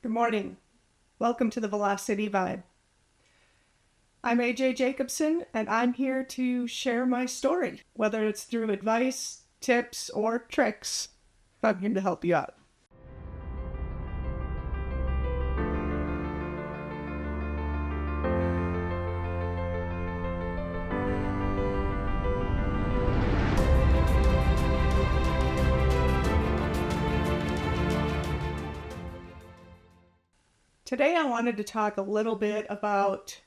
Good morning. Welcome to the Velocity Vibe. I'm AJ Jacobson, and I'm here to share my story. Whether it's through advice, tips, or tricks, I'm here to help you out. Today I wanted to talk a little bit about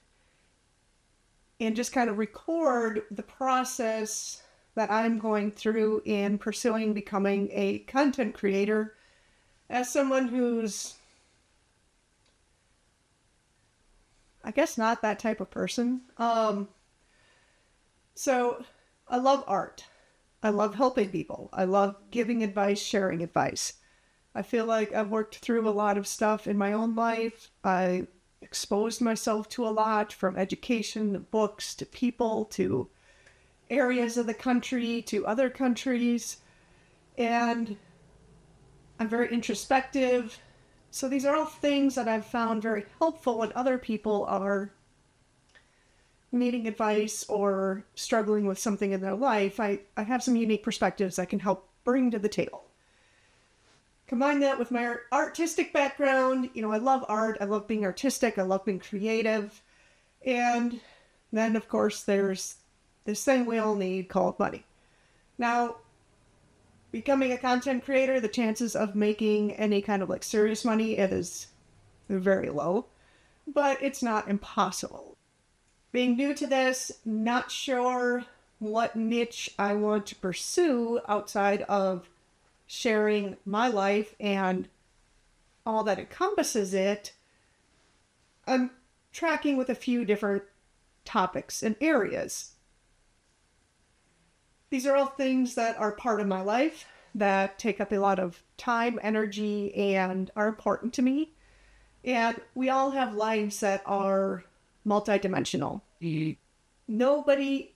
and just kind of record the process that I'm going through in pursuing becoming a content creator as someone who's, I guess, not that type of person. So I love art. I love helping people. I love giving advice, sharing advice. I feel like I've worked through a lot of stuff in my own life. I exposed myself to a lot, from education to books to people to areas of the country to other countries. And I'm very introspective. So these are all things that I've found very helpful when other people are needing advice or struggling with something in their life. I have some unique perspectives I can help bring to the table. Combine that with my artistic background. I love art. I love being artistic. I love being creative. And then, of course, there's this thing we all need called money. Now, becoming a content creator, the chances of making any kind of serious money, it is very low, but it's not impossible. Being new to this, not sure what niche I want to pursue outside of sharing my life and all that encompasses it, I'm tracking with a few different topics and areas. These are all things that are part of my life, that take up a lot of time, energy, and are important to me. And we all have lives that are multidimensional. Nobody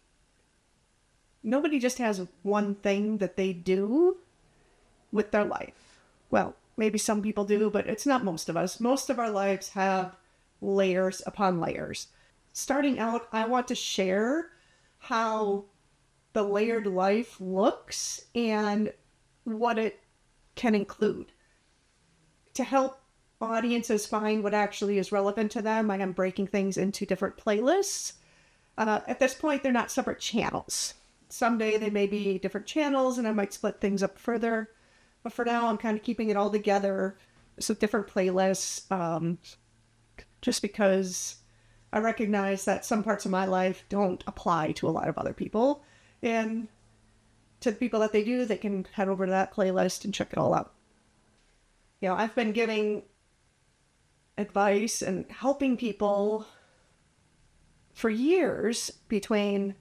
just has one thing that they do with their life. Well, maybe some people do, but it's not most of us. Most of our lives have layers upon layers. Starting out, I want to share how the layered life looks and what it can include. To help audiences find what actually is relevant to them, I am breaking things into different playlists. At this point, they're not separate channels. Someday they may be different channels and I might split things up further. But for now, I'm kind of keeping it all together. So different playlists, just because I recognize that some parts of my life don't apply to a lot of other people. And to the people that they do, they can head over to that playlist and check it all out. I've been giving advice and helping people for years between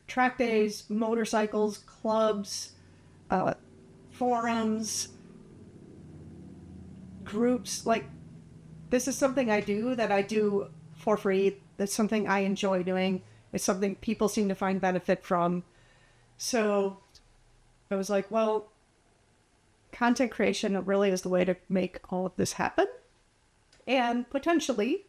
track days, motorcycles, clubs, forums, groups. This is something I do for free. That's something I enjoy doing. It's something people seem to find benefit from. So I was like, well, content creation really is the way to make all of this happen and potentially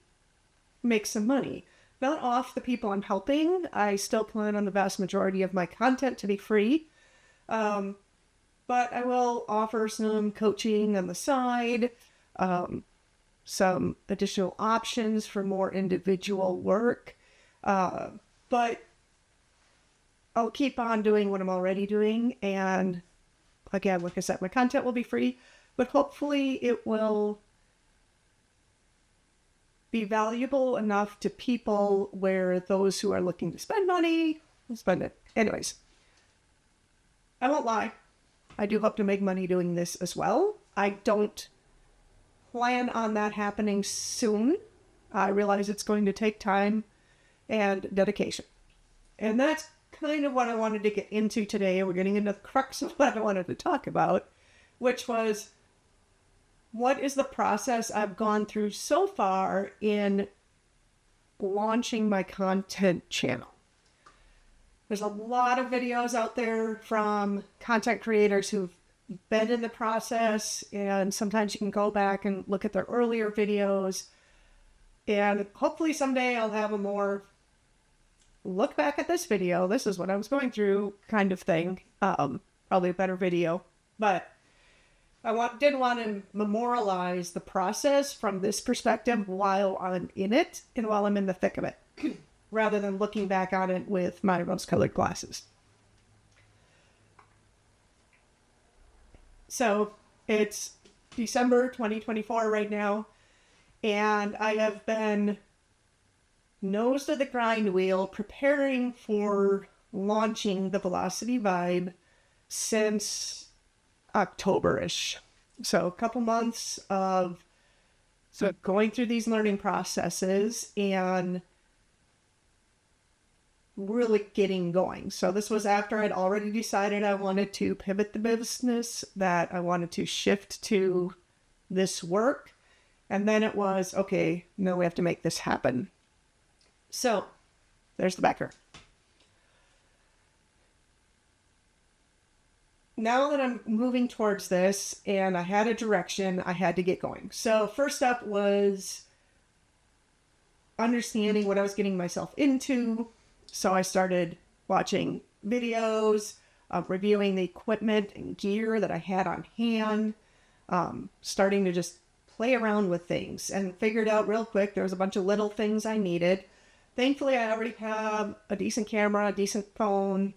make some money. Not off the people I'm helping. I still plan on the vast majority of my content to be free. But I will offer some coaching on the side, some additional options for more individual work. But I'll keep on doing what I'm already doing. And again, like I said, my content will be free, but hopefully it will be valuable enough to people where those who are looking to spend money will spend it. Anyways, I won't lie. I do hope to make money doing this as well. I don't plan on that happening soon. I realize it's going to take time and dedication. And that's kind of what I wanted to get into today. We're getting into the crux of what I wanted to talk about, which was, what is the process I've gone through so far in launching my content channel? There's a lot of videos out there from content creators who've been in the process, and sometimes you can go back and look at their earlier videos, and hopefully someday I'll have a more look back at this video, this is what I was going through kind of thing. Probably a better video, but I did want to memorialize the process from this perspective while I'm in it and while I'm in the thick of it, rather than looking back on it with my rose-colored glasses. So it's December 2024 right now, and I have been nose to the grind wheel preparing for launching the Velocity Vibe since October-ish. So a couple months of going through these learning processes and really getting going. So this was after I'd already decided I wanted to pivot the business, that I wanted to shift to this work. And then it was, okay, no, we have to make this happen. So there's the backer. Now that I'm moving towards this and I had a direction, I had to get going. So first up was understanding what I was getting myself into. So I started watching videos, reviewing the equipment and gear that I had on hand, starting to just play around with things, and figured out real quick there was a bunch of little things I needed. Thankfully, I already have a decent camera, a decent phone,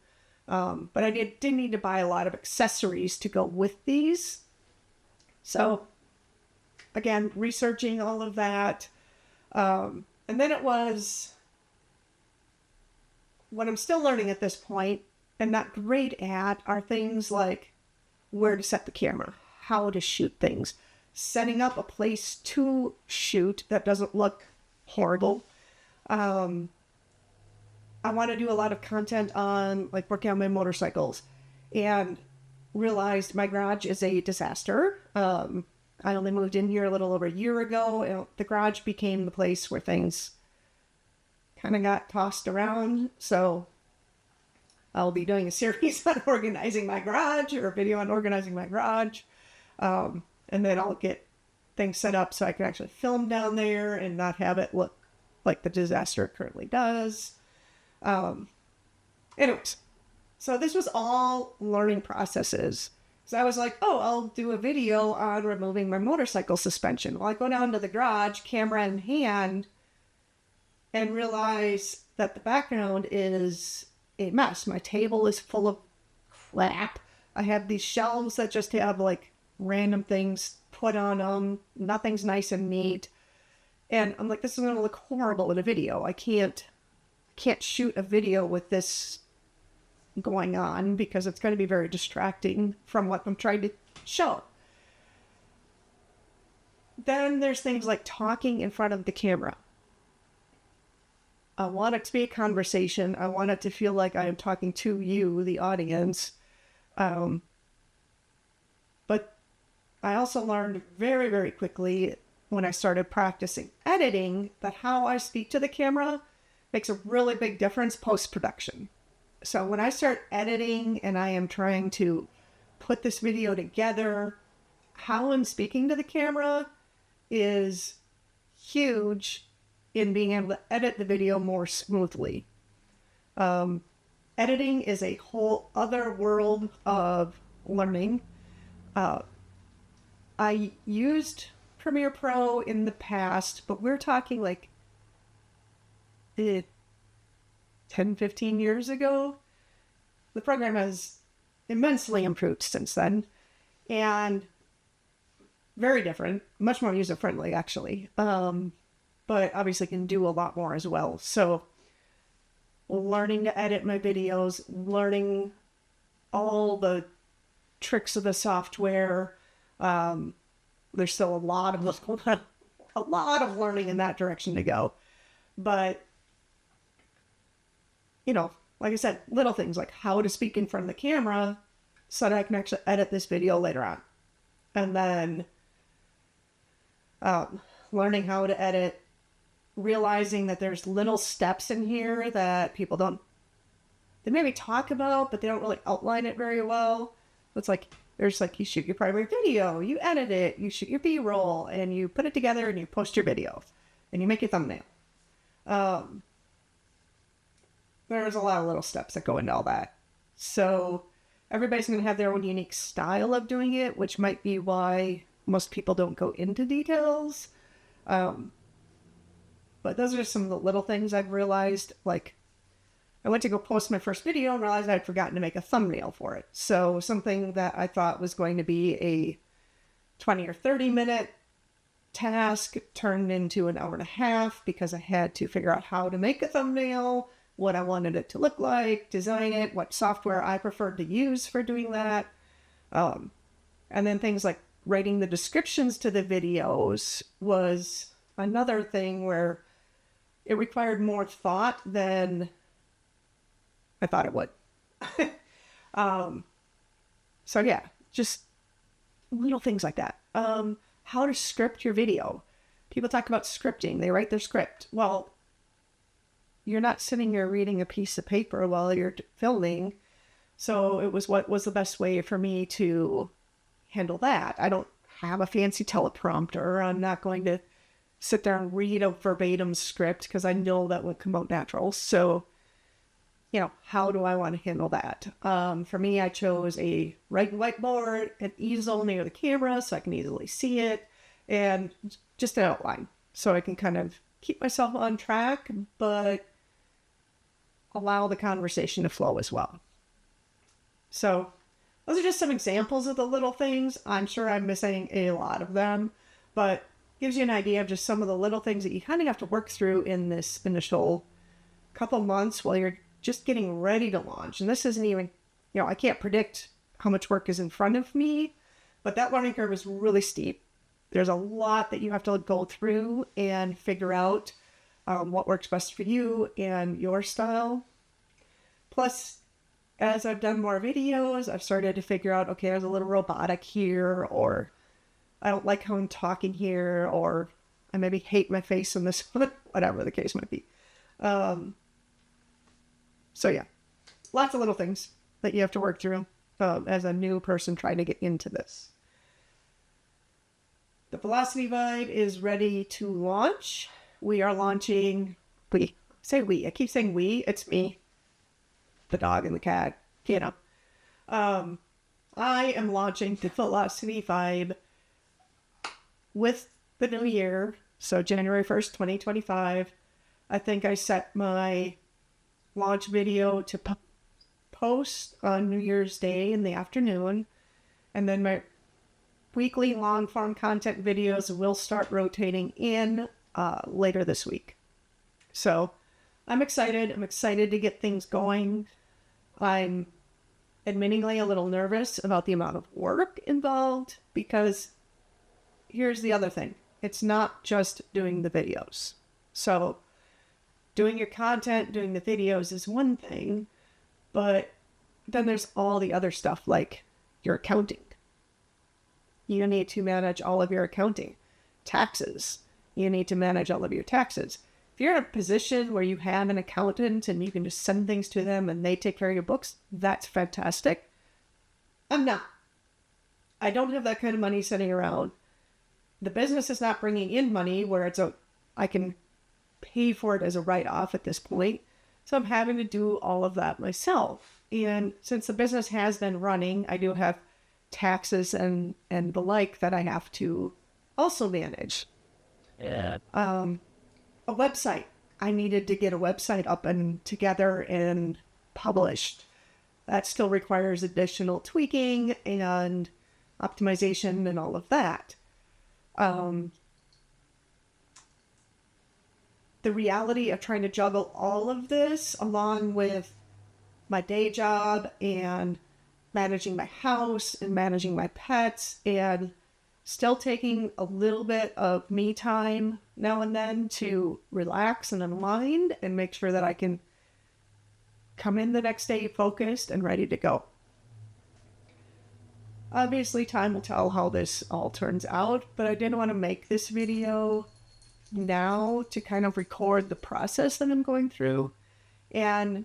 but I didn't need to buy a lot of accessories to go with these. So again, researching all of that. And then it was what I'm still learning at this point and not great at are things like where to set the camera, how to shoot things, setting up a place to shoot that doesn't look horrible. I want to do a lot of content on like working on my motorcycles, and realized my garage is a disaster. I only moved in here a little over a year ago, and the garage became the place where things kind of got tossed around. So I'll be doing a series on organizing my garage, or a video on organizing my garage. And then I'll get things set up so I can actually film down there and not have it look like the disaster it currently does. Anyways, so this was all learning processes. So I was like, oh, I'll do a video on removing my motorcycle suspension. Well, I go down to the garage, camera in hand, and realize that the background is a mess. My table is full of crap. I have these shelves that just have like random things put on them. Nothing's nice and neat. And I'm like, this is going to look horrible in a video. I can't shoot a video with this going on because it's going to be very distracting from what I'm trying to show. Then there's things like talking in front of the camera. I want it to be a conversation. I want it to feel like I am talking to you, the audience. But I also learned very, very quickly when I started practicing editing that how I speak to the camera makes a really big difference post-production. So when I start editing and I am trying to put this video together, how I'm speaking to the camera is huge in being able to edit the video more smoothly. Editing is a whole other world of learning. I used Premiere Pro in the past, but we're talking like 10, 15 years ago. The program has immensely improved since then, and very different, much more user-friendly actually. But obviously can do a lot more as well. So learning to edit my videos, learning all the tricks of the software. There's still a lot of learning in that direction to go. But, you know, like I said, little things like how to speak in front of the camera so that I can actually edit this video later on. And then learning how to edit, realizing that there's little steps in here that people they maybe talk about, but they don't really outline it very well. It's like, There's like, you shoot your primary video, you edit it, you shoot your B-roll, and you put it together and you post your video and you make your thumbnail. There's a lot of little steps that go into all that. So everybody's going to have their own unique style of doing it, which might be why most people don't go into details. But those are some of the little things I've realized. Like, I went to go post my first video and realized I'd forgotten to make a thumbnail for it. So something that I thought was going to be a 20 or 30 minute task turned into an hour and a half because I had to figure out how to make a thumbnail, what I wanted it to look like, design it, what software I preferred to use for doing that. And then things like writing the descriptions to the videos was another thing where it required more thought than I thought it would. So yeah, just little things like that. How to script your video. People talk about scripting. They write their script. Well, you're not sitting here reading a piece of paper while you're filming. So it was what was the best way for me to handle that. I don't have a fancy teleprompter. I'm not going to sit there and read a verbatim script because I know that would come out natural. So, how do I want to handle that? For me, I chose a writing whiteboard, an easel near the camera so I can easily see it, and just an outline so I can kind of keep myself on track, but allow the conversation to flow as well. So those are just some examples of the little things. I'm sure I'm missing a lot of them, but gives you an idea of just some of the little things that you kind of have to work through in this initial couple months while you're just getting ready to launch. And this isn't even, I can't predict how much work is in front of me, but that learning curve is really steep. There's a lot that you have to go through and figure out what works best for you and your style. Plus, as I've done more videos, I've started to figure out, okay, there's a little robotic here, or I don't like how I'm talking here, or I maybe hate my face in this one, whatever the case might be. So yeah, lots of little things that you have to work through as a new person trying to get into this. The Velocity Vibe is ready to launch. We are launching, I keep saying we, it's me, the dog and the cat, I am launching the Velocity Vibe with the new year. So January 1st, 2025, I think I set my launch video to post on New Year's Day in the afternoon. And then my weekly long form content videos will start rotating in later this week. So I'm excited. I'm excited to get things going. I'm admittingly a little nervous about the amount of work involved because here's the other thing. It's not just doing the videos. So doing your content, doing the videos is one thing, but then there's all the other stuff like your accounting. You need to manage all of your accounting. Taxes. You need to manage all of your taxes. If you're in a position where you have an accountant and you can just send things to them and they take care of your books, that's fantastic. I'm not. I don't have that kind of money sitting around. The business is not bringing in money where I can pay for it as a write-off at this point. So I'm having to do all of that myself. And since the business has been running, I do have taxes and the like that I have to also manage. Yeah. A website. I needed to get a website up and together and published. That still requires additional tweaking and optimization and all of that. The reality of trying to juggle all of this along with my day job and managing my house and managing my pets and still taking a little bit of me time now and then to relax and unwind and make sure that I can come in the next day focused and ready to go. Obviously, time will tell how this all turns out, but I did want to make this video now to kind of record the process that I'm going through and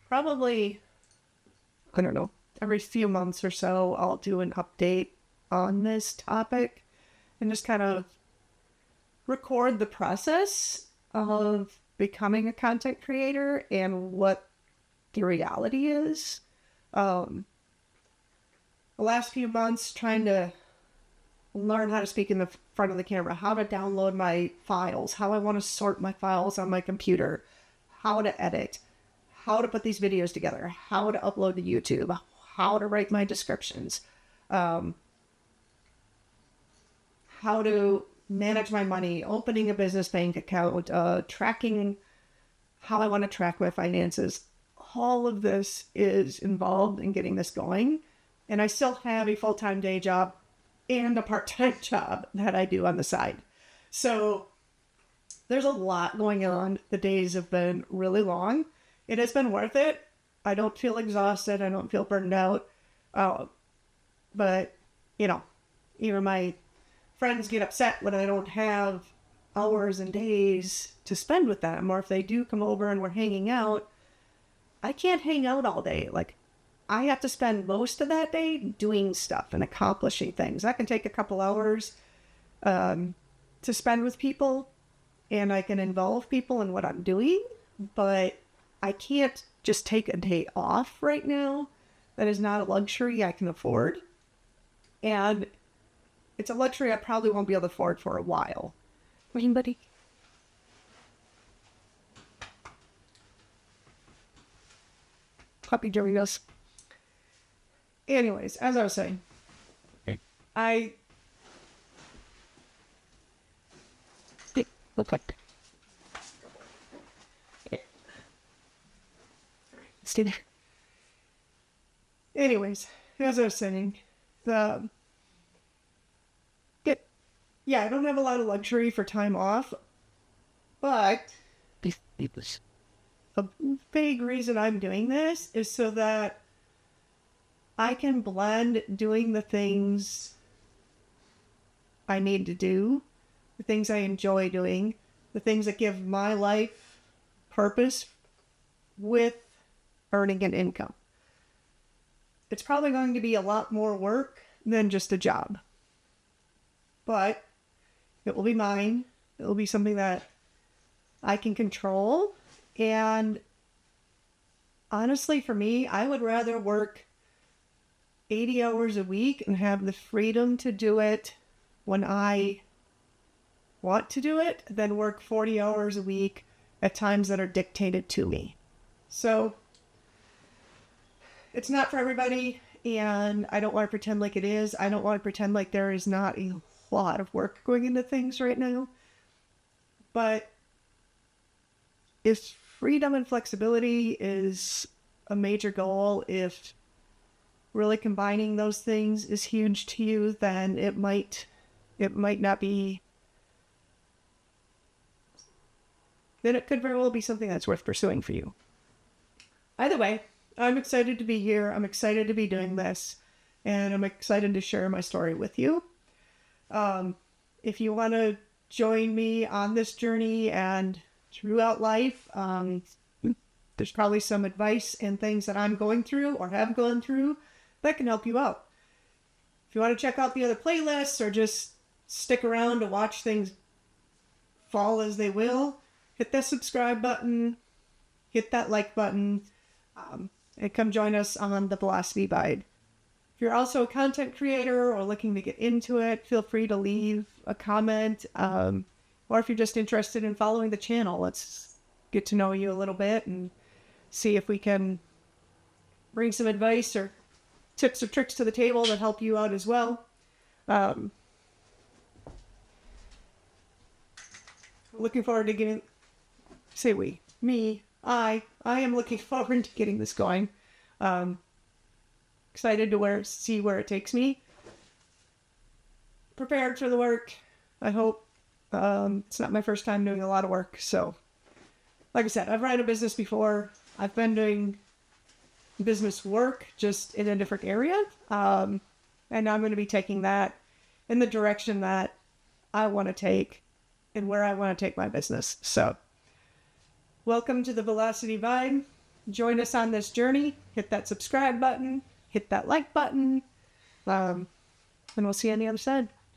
probably, every few months or so, I'll do an update on this topic and just kind of record the process of becoming a content creator and what the reality is. The last few months trying to learn how to speak in the front of the camera, how to download my files, how I want to sort my files on my computer, how to edit, how to put these videos together, how to upload to YouTube, how to write my descriptions, how to manage my money, opening a business bank account, tracking how I want to track my finances. All of this is involved in getting this going. And I still have a full-time day job and a part-time job that I do on the side. So there's a lot going on. The days have been really long. It has been worth it. I don't feel exhausted. I don't feel burned out. But, you know, even my friends get upset when I don't have hours and days to spend with them. Or if they do come over and we're hanging out, I can't hang out all day. Like, I have to spend most of that day doing stuff and accomplishing things. That can take a couple hours to spend with people, and I can involve people in what I'm doing, but I can't just take a day off right now. That is not a luxury I can afford. And it's a luxury I probably won't be able to afford for a while. Anybody? Puppy Doritos. Anyways, as I was saying, Okay. I Look like stay there. Anyways, as I was saying, I don't have a lot of luxury for time off, but these peoples. a big reason I'm doing this is so that I can blend doing the things I need to do, the things I enjoy doing, the things that give my life purpose with earning an income. It's probably going to be a lot more work than just a job, but it will be mine. It will be something that I can control. And honestly, for me, I would rather work 80 hours a week and have the freedom to do it when I want to do it than work 40 hours a week at times that are dictated to me. So it's not for everybody, and I don't want to pretend like it is. I don't want to pretend like there is not a lot of work going into things right now. But if freedom and flexibility is a major goal, if really combining those things is huge to you, then it might not be, then it could very well be something that's worth pursuing for you. Either way, I'm excited to be here. I'm excited to be doing this, and I'm excited to share my story with you. If you want to join me on this journey and throughout life, there's probably some advice and things that I'm going through or have gone through that can help you out. If you want to check out the other playlists or just stick around to watch things fall as they will, hit that subscribe button, hit that like button, and come join us on the Velocity Guide. If you're also a content creator or looking to get into it, feel free to leave a comment. Or if you're just interested in following the channel, let's get to know you a little bit and see if we can bring some advice or tips or tricks to the table that help you out as well. Looking forward to getting, I am looking forward to getting this going. Excited to see where it takes me. Prepared for the work, I hope. It's not my first time doing a lot of work, so like I said, I've run a business before. I've been doing business work, just in a different area, and now I'm going to be taking that in the direction that I want to take and where I want to take my business. So welcome to the Velocity Vibe. Join us on this journey. Hit that subscribe button. hit that like button. And we'll see you on the other side.